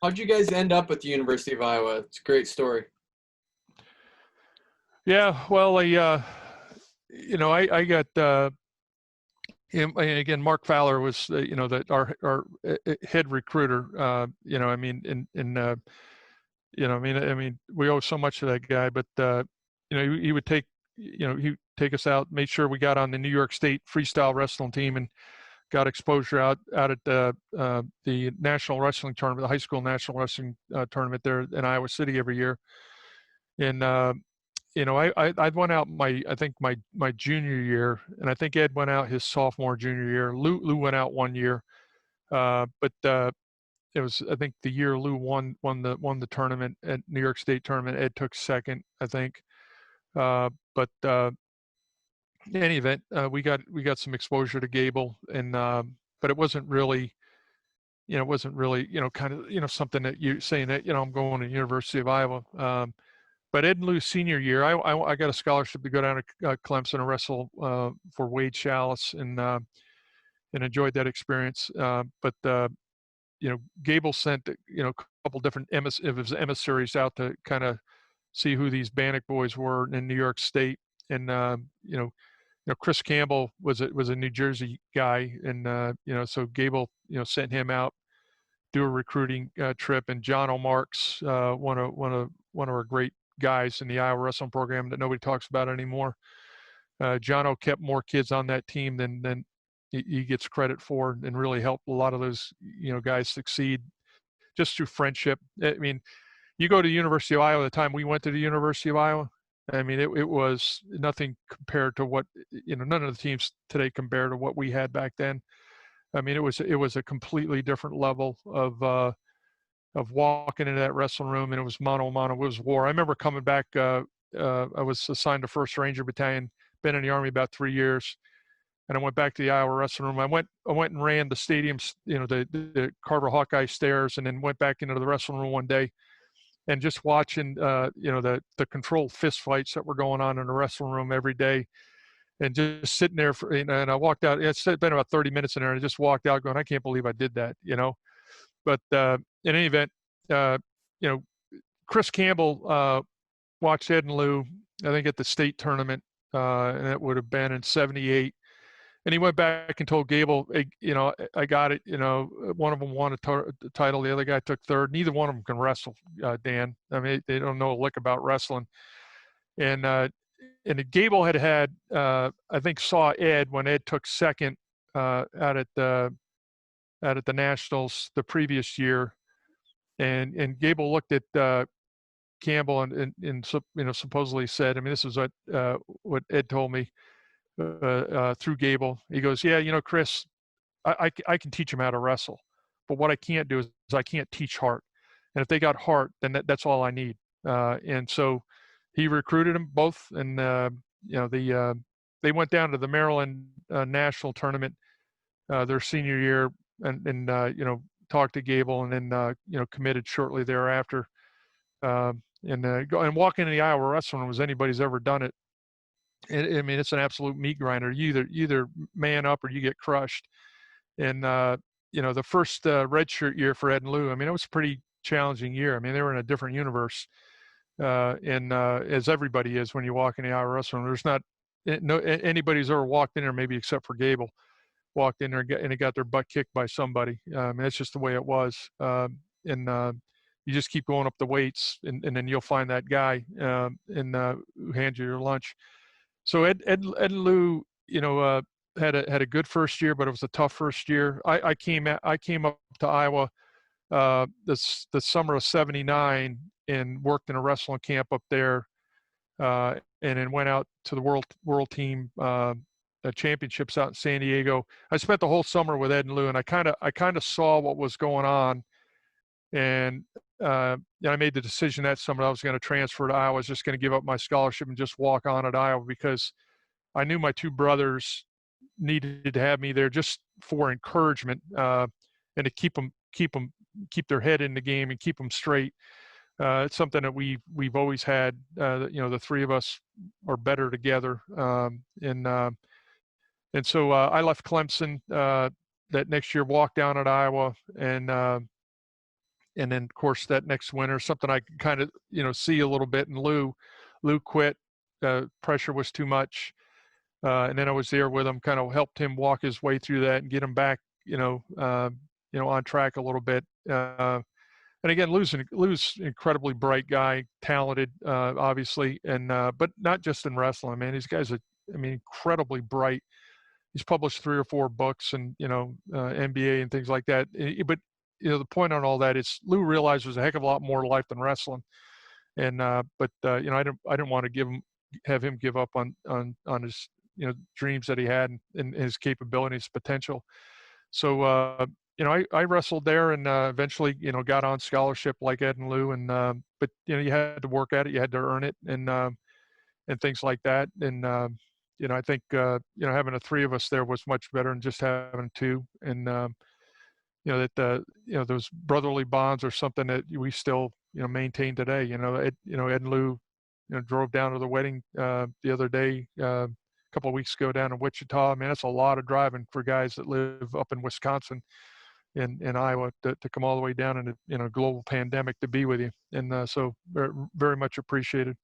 How'd you guys end up at the University of Iowa? It's a great story. Yeah, well, I got him, and again. Mark Fowler was, that our head recruiter. I mean, we owe so much to that guy. But he would he'd take us out, made sure we got on the New York State freestyle wrestling team, and got exposure out at the national wrestling tournament, the high school national wrestling tournament there in Iowa City every year. And I went out I think my junior year, and I think Ed went out his sophomore junior year. Lou went out one year, but it was, I think, the year Lou won the tournament at New York State tournament. Ed took second, I think. But in any event, we got some exposure to Gable, and but it wasn't really, kind of, something that you saying that, I'm going to the University of Iowa. But Ed and Lou's senior year, I got a scholarship to go down to Clemson and wrestle for Wade Chalice, and enjoyed that experience. But Gable sent a couple different emissaries out to kind of see who these Banach boys were in New York State, and Chris Campbell was a New Jersey guy, and so Gable sent him out, do a recruiting trip, and John O'Marks, one of our great guys in the Iowa wrestling program that nobody talks about anymore. John O kept more kids on that team than he gets credit for, and really helped a lot of those guys succeed just through friendship. I mean, you go to the University of Iowa. The time we went to the University of Iowa, I mean, it was nothing compared to what, none of the teams today compare to what we had back then. I mean, it was a completely different level of walking into that wrestling room, and it was mano a mano. It was war. I remember coming back. I was assigned to 1st Ranger Battalion. Been in the Army about 3 years, and I went back to the Iowa wrestling room. I went and ran the stadiums, the Carver Hawkeye stairs, and then went back into the wrestling room one day, and just watching, the controlled fist fights that were going on in the wrestling room every day, and just sitting there and I walked out. It's been about 30 minutes in there, and I just walked out going, I can't believe I did that, But in any event, Chris Campbell watched Ed and Lou, I think, at the state tournament, and it would have been in '78. And he went back and told Gable, hey, I got it. One of them won a title. The other guy took third. Neither one of them can wrestle, Dan. I mean, they don't know a lick about wrestling. And Gable had I think, saw Ed when Ed took second out at the Nationals the previous year. And Gable looked at Campbell and supposedly said, I mean, this is what Ed told me, through Gable. He goes, yeah, Chris, I can teach them how to wrestle, but what I can't do is I can't teach heart. And if they got heart, then that's all I need. And so he recruited them both, and they went down to the Maryland national tournament their senior year, and talked to Gable, and then committed shortly thereafter. And walking in the Iowa wrestling room as anybody's ever done it. I mean, it's an absolute meat grinder. You either man up or you get crushed. And the first redshirt year for Ed and Lou, I mean, it was a pretty challenging year. I mean, they were in a different universe, and as everybody is when you walk in the Iowa wrestling room. There's not anybody who's ever walked in there, maybe except for Gable, walked in there and got their butt kicked by somebody. I mean, that's just the way it was. And you just keep going up the weights, and then you'll find that guy who hands you your lunch. So Ed and Lou, had a good first year, but it was a tough first year. I came up to Iowa the summer of '79 and worked in a wrestling camp up there, and then went out to the world team championships out in San Diego. I spent the whole summer with Ed and Lou, and I kind of saw what was going on, and I made the decision that summer I was going to transfer to Iowa. I was just going to give up my scholarship and just walk on at Iowa, because I knew my two brothers needed to have me there just for encouragement, and to keep their head in the game and keep them straight. It's something that we've always had. The three of us are better together, and so I left Clemson that next year, walked down at Iowa, and And then of course that next winter, something I could kind of, see a little bit. And Lou quit. Pressure was too much. And then I was there with him, kind of helped him walk his way through that and get him back, on track a little bit. And again, Lou's incredibly bright guy, talented, obviously, and but not just in wrestling. Man, these guys are, incredibly bright. He's published 3 or 4 books, and MBA and things like that. But the point on all that is Lou realized there's a heck of a lot more to life than wrestling. And I didn't want to have him give up on his dreams that he had and his capabilities, potential. So I wrestled there and eventually got on scholarship like Ed and Lou, and but you had to work at it, you had to earn it, and things like that. And I think having the 3 of us there was much better than just having 2. And those brotherly bonds are something that we still maintain today. Ed and Lou drove down to the wedding the other day, a couple of weeks ago, down in Wichita. Man, that's a lot of driving for guys that live up in Wisconsin and Iowa to come all the way down in a global pandemic to be with you. And so very, very much appreciated.